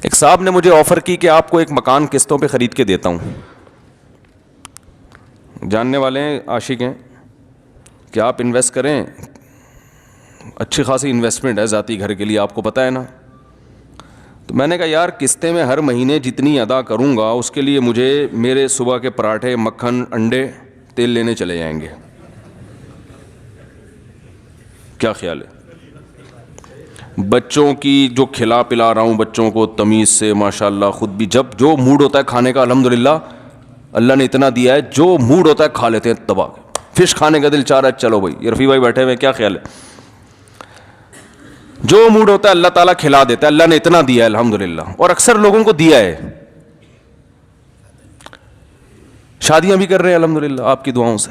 ایک صاحب نے مجھے آفر کی کہ آپ کو ایک مکان قسطوں پہ خرید کے دیتا ہوں. جاننے والے ہیں, عاشق ہیں, کہ آپ انویسٹ کریں, اچھی خاصی انویسٹمنٹ ہے ذاتی گھر کے لیے, آپ کو پتہ ہے نا. تو میں نے کہا یار قسطیں میں ہر مہینے جتنی ادا کروں گا اس کے لیے مجھے میرے صبح کے پراٹھے, مکھن, انڈے, تیل لینے چلے جائیں گے. کیا خیال ہے؟ بچوں کی جو کھلا پلا رہا ہوں بچوں کو تمیز سے ماشاءاللہ, خود بھی جب جو موڈ ہوتا ہے کھانے کا, الحمدللہ اللہ نے اتنا دیا ہے, جو موڈ ہوتا ہے کھا لیتے ہیں دبا کے. فش کھانے کا دل چاہ رہا ہے, چلو بھائی. یہ رفیع بھائی بیٹھے ہوئے, کیا خیال ہے؟ جو موڈ ہوتا ہے اللہ تعالیٰ کھلا دیتا ہے, اللہ نے اتنا دیا ہے الحمدللہ, اور اکثر لوگوں کو دیا ہے. شادیاں بھی کر رہے ہیں الحمدللہ آپ کی دعاؤں سے,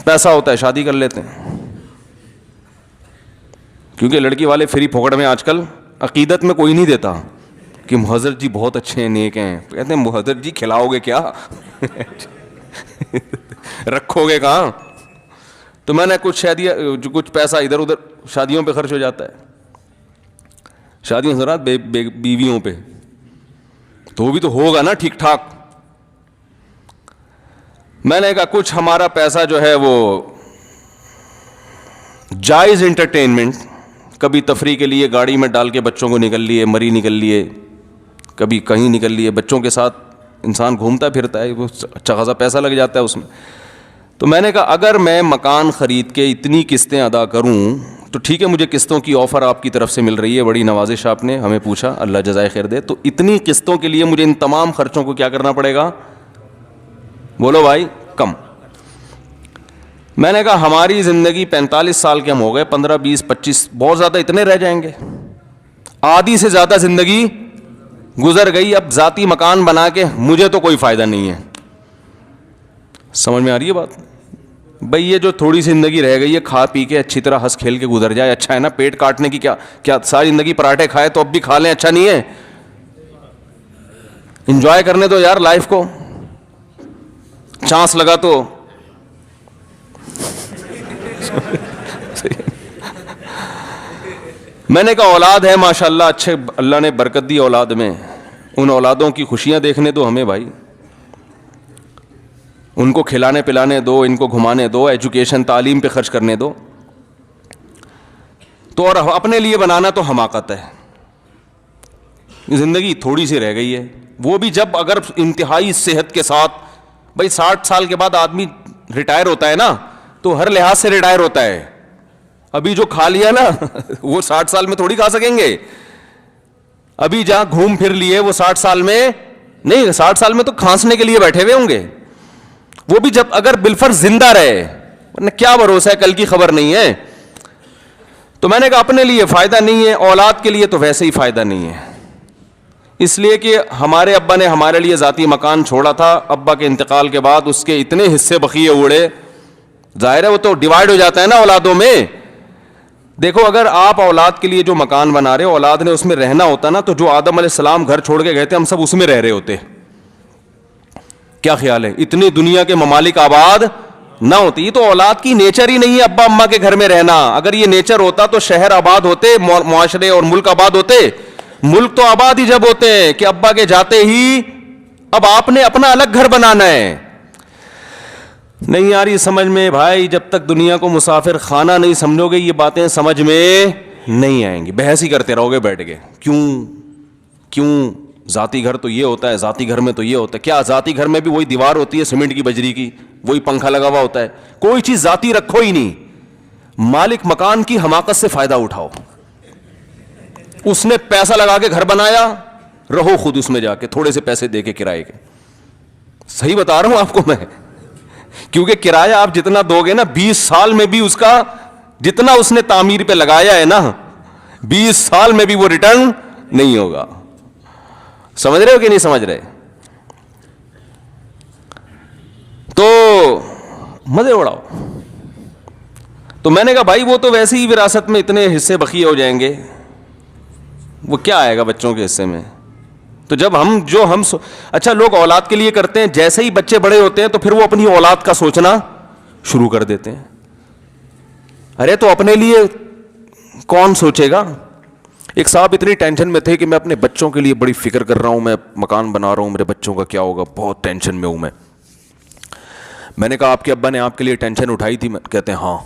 پیسہ ہوتا ہے شادی کر لیتے ہیں. کیونکہ لڑکی والے فری پھوکڑ میں آج کل عقیدت میں کوئی نہیں دیتا کہ محضر جی بہت اچھے ہیں, نیک ہیں. کہتے ہیں محضر جی کھلاؤ گے کیا, رکھو گے کہاں؟ تو میں نے کچھ پیسہ ادھر ادھر شادیوں پہ خرچ ہو جاتا ہے. شادیوں سے رات بیویوں پہ, تو وہ بھی تو ہوگا نا ٹھیک ٹھاک. میں نے کہا کچھ ہمارا پیسہ جو ہے وہ جائز انٹرٹینمنٹ, کبھی تفریح کے لیے گاڑی میں ڈال کے بچوں کو نکل لیے, مری نکل لیے, کبھی کہیں نکل لیے. بچوں کے ساتھ انسان گھومتا پھرتا ہے, وہ اچھا خاصا پیسہ لگ جاتا ہے اس میں. تو میں نے کہا اگر میں مکان خرید کے اتنی قسطیں ادا کروں تو ٹھیک ہے, مجھے قسطوں کی آفر آپ کی طرف سے مل رہی ہے, بڑی نوازش آپ نے ہمیں پوچھا, اللہ جزائے خیر دے. تو اتنی قسطوں کے لیے مجھے ان تمام خرچوں کو کیا کرنا پڑے گا؟ بولو بھائی, کم. میں نے کہا ہماری زندگی 45 سال کے ہم ہو گئے, 15, 20, 25, بہت زیادہ اتنے رہ جائیں گے. آدھی سے زیادہ زندگی گزر گئی. اب ذاتی مکان بنا کے مجھے تو کوئی فائدہ نہیں ہے. سمجھ میں آ رہی ہے بات؟ بھئی یہ جو تھوڑی سی زندگی رہ گئی ہے, کھا پی کے اچھی طرح ہنس کھیل کے گزر جائے, اچھا ہے نا. پیٹ کاٹنے کی کیا ساری زندگی پراٹھے کھائے تو اب بھی کھا لیں, اچھا نہیں ہے؟ انجوائے کرنے دو یار لائف کو, چانس لگا تو. میں نے کہا اولاد ہے ماشاءاللہ, اچھے اللہ نے برکت دی اولاد میں, ان اولادوں کی خوشیاں دیکھنے دو ہمیں بھائی, ان کو کھلانے پلانے دو, ان کو گھمانے دو, ایجوکیشن تعلیم پہ خرچ کرنے دو. تو اور اپنے لیے بنانا تو حماقت ہے. زندگی تھوڑی سی رہ گئی ہے, وہ بھی جب اگر انتہائی صحت کے ساتھ. بھائی 60 سال کے بعد آدمی ریٹائر ہوتا ہے نا, تو ہر لحاظ سے ریٹائر ہوتا ہے. ابھی جو کھا لیا نا وہ 60 سال میں تھوڑی کھا سکیں گے. ابھی جہاں گھوم پھر لیے وہ 60 سال میں نہیں, 60 سال میں تو کھانسنے کے لیے بیٹھے ہوئے ہوں گے. وہ بھی جب اگر بالفرض زندہ رہے, ورنہ کیا بھروسہ ہے, کل کی خبر نہیں ہے. تو میں نے کہا اپنے لیے فائدہ نہیں ہے, اولاد کے لیے تو ویسے ہی فائدہ نہیں ہے. اس لیے کہ ہمارے ابا نے ہمارے لیے ذاتی مکان چھوڑا تھا, ابا کے انتقال کے بعد اس کے اتنے حصے بقیے اڑے. ظاہر ہے وہ تو ڈیوائڈ ہو جاتا ہے نا اولادوں میں. دیکھو اگر آپ اولاد کے لیے جو مکان بنا رہے ہو, اولاد نے اس میں رہنا ہوتا نا, تو جو آدم علیہ السلام گھر چھوڑ کے گئے تھے ہم سب اس میں رہ رہے ہوتے. کیا خیال ہے؟ اتنی دنیا کے ممالک آباد نہ ہوتی. یہ تو اولاد کی نیچر ہی نہیں ہے ابا اماں کے گھر میں رہنا. اگر یہ نیچر ہوتا تو شہر آباد ہوتے, معاشرے اور ملک آباد ہوتے. ملک تو آباد ہی جب ہوتے ہیں کہ ابا کے جاتے ہی اب آپ نے اپنا الگ گھر بنانا ہے. نہیں آ رہی سمجھ میں بھائی, جب تک دنیا کو مسافر خانہ نہیں سمجھو گے یہ باتیں سمجھ میں نہیں آئیں گی. بحث ہی کرتے رہو گے بیٹھ کے, کیوں ذاتی گھر تو یہ ہوتا ہے, ذاتی گھر میں تو یہ ہوتا ہے. کیا ذاتی گھر میں بھی وہی دیوار ہوتی ہے سیمنٹ کی بجری کی, وہی پنکھا لگا ہوا ہوتا ہے؟ کوئی چیز ذاتی رکھو ہی نہیں. مالک مکان کی حماقت سے فائدہ اٹھاؤ. اس نے پیسہ لگا کے گھر بنایا, رہو خود اس میں جا کے تھوڑے سے پیسے دے کے کرائے کے. صحیح بتا رہا ہوں آپ کو میں, کیونکہ کرایہ آپ جتنا دو گے نا 20 سال میں بھی اس کا جتنا اس نے تعمیر پہ لگایا ہے نا 20 سال میں بھی وہ ریٹرن نہیں ہوگا. سمجھ رہے ہو کہ نہیں سمجھ رہے؟ تو مزے اڑاؤ. تو میں نے کہا بھائی وہ تو ویسے ہی وراثت میں اتنے حصے بقیے ہو جائیں گے, وہ کیا آئے گا بچوں کے حصے میں. تو جب ہم اچھا لوگ اولاد کے لیے کرتے ہیں, جیسے ہی بچے بڑے ہوتے ہیں تو پھر وہ اپنی اولاد کا سوچنا شروع کر دیتے ہیں. ارے تو اپنے لیے کون سوچے گا؟ ایک صاحب اتنی ٹینشن میں تھے کہ میں اپنے بچوں کے لیے بڑی فکر کر رہا ہوں, میں مکان بنا رہا ہوں, میرے بچوں کا کیا ہوگا, بہت ٹینشن میں ہوں میں نے کہا آپ کے ابا نے آپ کے لیے ٹینشن اٹھائی تھی؟ کہتے ہیں ہاں.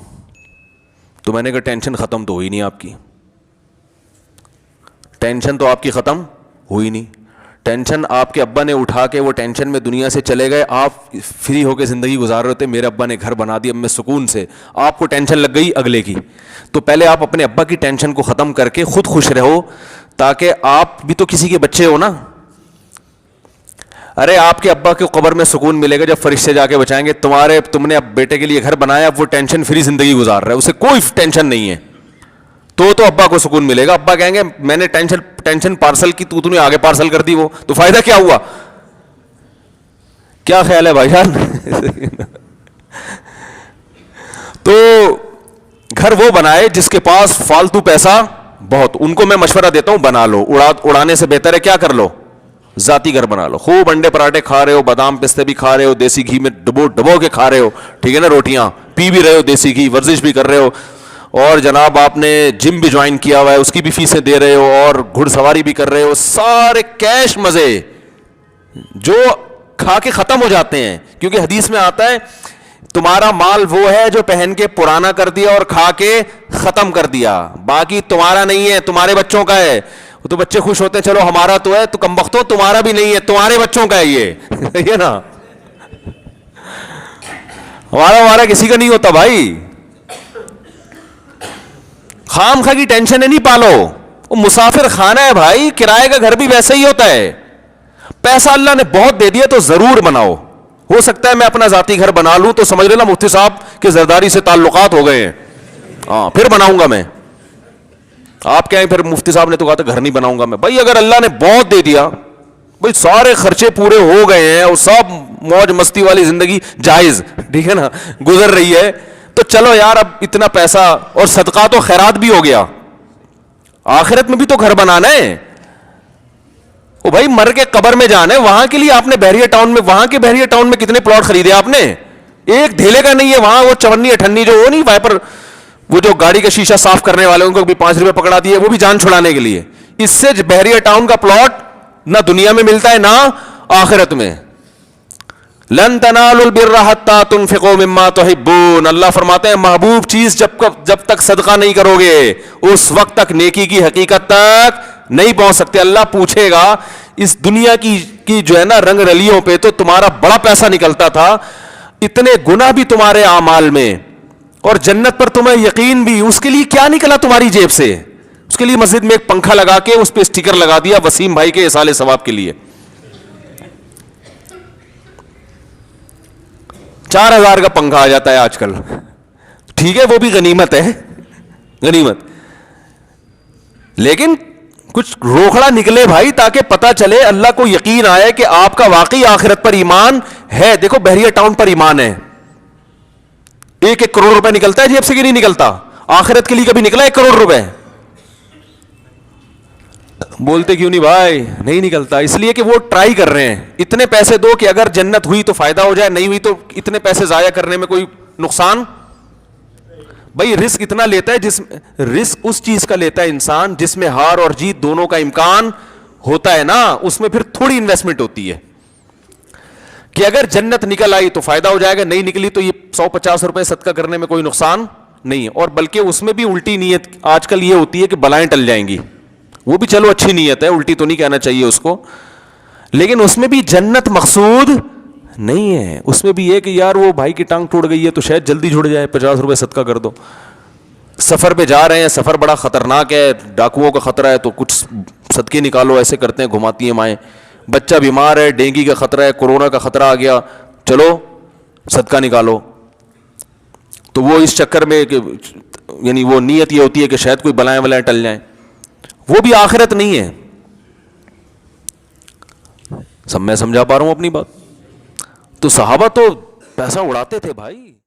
تو میں نے کہا ٹینشن ختم تو ہوئی نہیں آپ کی, ٹینشن تو آپ کی ختم ہوئی نہیں. ٹینشن آپ کے ابا نے اٹھا کے وہ ٹینشن میں دنیا سے چلے گئے, آپ فری ہو کے زندگی گزار رہے تھے, میرے ابا نے گھر بنا دیا, میں سکون سے, آپ کو ٹینشن لگ گئی اگلے کی. تو پہلے آپ اپنے ابا کی ٹینشن کو ختم کر کے خود خوش رہو, تاکہ آپ بھی تو کسی کے بچے ہو نا. ارے آپ کے ابا کے قبر میں سکون ملے گا جب فرشتے جا کے بچائیں گے تم نے اب بیٹے کے لیے گھر بنایا, اب وہ ٹینشن فری زندگی گزار رہا ہے, اسے کوئی ٹینشن نہیں ہے, تو ابا کو سکون ملے گا. ابا کہیں گے میں نے ٹینشن پارسل کی, تو نے آگے پارسل کر دی, وہ تو فائدہ کیا ہوا؟ کیا خیال ہے بھائی جان؟ تو گھر وہ بنائے جس کے پاس فالتو پیسہ بہت, ان کو میں مشورہ دیتا ہوں بنا لو, اڑانے سے بہتر ہے کیا کر لو, ذاتی گھر بنا لو. خوب انڈے پراٹھے کھا رہے ہو, بادام پستے بھی کھا رہے ہو, دیسی گھی میں ڈبو کے کھا رہے ہو, ٹھیک ہے نا, روٹیاں پی بھی رہے ہو دیسی گھی, ورزش بھی کر رہے ہو, اور جناب آپ نے جم بھی جوائن کیا ہوا ہے, اس کی بھی فیسیں دے رہے ہو, اور گھڑ سواری بھی کر رہے ہو, سارے کیش مزے جو کھا کے ختم ہو جاتے ہیں. کیونکہ حدیث میں آتا ہے تمہارا مال وہ ہے جو پہن کے پرانا کر دیا اور کھا کے ختم کر دیا, باقی تمہارا نہیں ہے, تمہارے بچوں کا ہے. تو بچے خوش ہوتے ہیں چلو ہمارا تو ہے, تو کمبختو تمہارا بھی نہیں ہے, تمہارے بچوں کا ہے یہ نا, ہمارا کسی کا نہیں ہوتا بھائی. خام خواہ کی ٹینشن نہیں پالو, وہ مسافر خانہ ہے بھائی, کرائے کا گھر بھی ویسے ہی ہوتا ہے. پیسہ اللہ نے بہت دے دیا تو ضرور بناؤ. ہو سکتا ہے میں اپنا ذاتی گھر بنا لوں تو سمجھ لینا مفتی صاحب کے زرداری سے تعلقات ہو گئے ہیں, ہاں پھر بناؤں گا میں. آپ کہیں پھر مفتی صاحب نے تو کہا تھا گھر نہیں بناؤں گا میں. بھائی اگر اللہ نے بہت دے دیا, بھائی سارے خرچے پورے ہو گئے ہیں اور سب موج مستی والی زندگی جائز, ٹھیک ہے نا, گزر رہی ہے, تو چلو یار اب اتنا پیسہ اور صدقات و خیرات بھی ہو گیا, آخرت میں بھی تو گھر بنانا ہے. او بھائی مر کے قبر میں جانا ہے, وہاں کے لیے آپ نے بحریہ ٹاؤن میں, وہاں کے بحریہ ٹاؤن میں کتنے پلاٹ خریدے آپ نے, ایک دھیلے کا نہیں ہے وہاں. وہ 54 جو وہ نہیں وائپر, وہ جو گاڑی کا شیشہ صاف کرنے والے ان کو بھی 5 روپے پکڑا دیے, وہ بھی جان چھڑانے کے لیے. اس سے بحریہ ٹاؤن کا پلاٹ نہ دنیا میں ملتا ہے نہ آخرت میں. لن تنالوا البر حتى تنفقوا مما تحبون, اللہ فرماتے ہیں محبوب چیز جب تک صدقہ نہیں کرو گے اس وقت تک نیکی کی حقیقت تک نہیں پہنچ سکتے. اللہ پوچھے گا اس دنیا کی جو ہے نا رنگ رلیوں پہ تو تمہارا بڑا پیسہ نکلتا تھا, اتنے گناہ بھی تمہارے اعمال میں, اور جنت پر تمہیں یقین بھی, اس کے لیے کیا نکلا تمہاری جیب سے؟ اس کے لیے مسجد میں ایک پنکھا لگا کے اس پہ اسٹیکر لگا دیا وسیم بھائی کے اصال ثواب کے لیے, 4000 کا پنکھا آ جاتا ہے آج کل, ٹھیک ہے وہ بھی غنیمت ہے, غنیمت, لیکن کچھ روکھڑا نکلے بھائی, تاکہ پتہ چلے, اللہ کو یقین آئے کہ آپ کا واقعی آخرت پر ایمان ہے. دیکھو بحریہ ٹاؤن پر ایمان ہے, 1 کروڑ روپے نکلتا ہے جیب سے کہ نہیں نکلتا؟ آخرت کے لیے کبھی نکلا 1 کروڑ روپے؟ بولتے کیوں نہیں بھائی؟ نہیں نکلتا, اس لیے کہ وہ ٹرائی کر رہے ہیں. اتنے پیسے دو کہ اگر جنت ہوئی تو فائدہ ہو جائے, نہیں ہوئی تو اتنے پیسے ضائع کرنے میں کوئی نقصان. بھائی رسک اتنا لیتا ہے, رسک اس چیز کا لیتا ہے انسان جس میں ہار اور جیت دونوں کا امکان ہوتا ہے نا, اس میں پھر تھوڑی انویسٹمنٹ ہوتی ہے کہ اگر جنت نکل آئی تو فائدہ ہو جائے گا, نہیں نکلی تو یہ 150 روپے صدقہ کرنے میں کوئی نقصان نہیں ہے. اور بلکہ اس میں بھی الٹی نیت آج کل یہ ہوتی ہے کہ بلائیں ٹل جائیں گی, وہ بھی چلو اچھی نیت ہے, الٹی تو نہیں کہنا چاہیے اس کو, لیکن اس میں بھی جنت مقصود نہیں ہے. اس میں بھی یہ کہ یار وہ بھائی کی ٹانگ ٹوٹ گئی ہے تو شاید جلدی جڑ جائے, 50 روپے صدقہ کر دو. سفر پہ جا رہے ہیں, سفر بڑا خطرناک ہے, ڈاکوؤں کا خطرہ ہے, تو کچھ صدقے نکالو, ایسے کرتے ہیں گھماتی ہیں مائیں. بچہ بیمار ہے, ڈینگی کا خطرہ ہے, کورونا کا خطرہ آ گیا, چلو صدقہ نکالو. تو وہ اس چکر میں یعنی وہ نیت یہ ہوتی ہے کہ شاید کوئی بلائیں ولائیں ٹل جائیں, وہ بھی آخرت نہیں ہے. سب میں سمجھا پا رہا ہوں اپنی بات؟ تو صحابہ تو پیسہ اڑاتے تھے بھائی.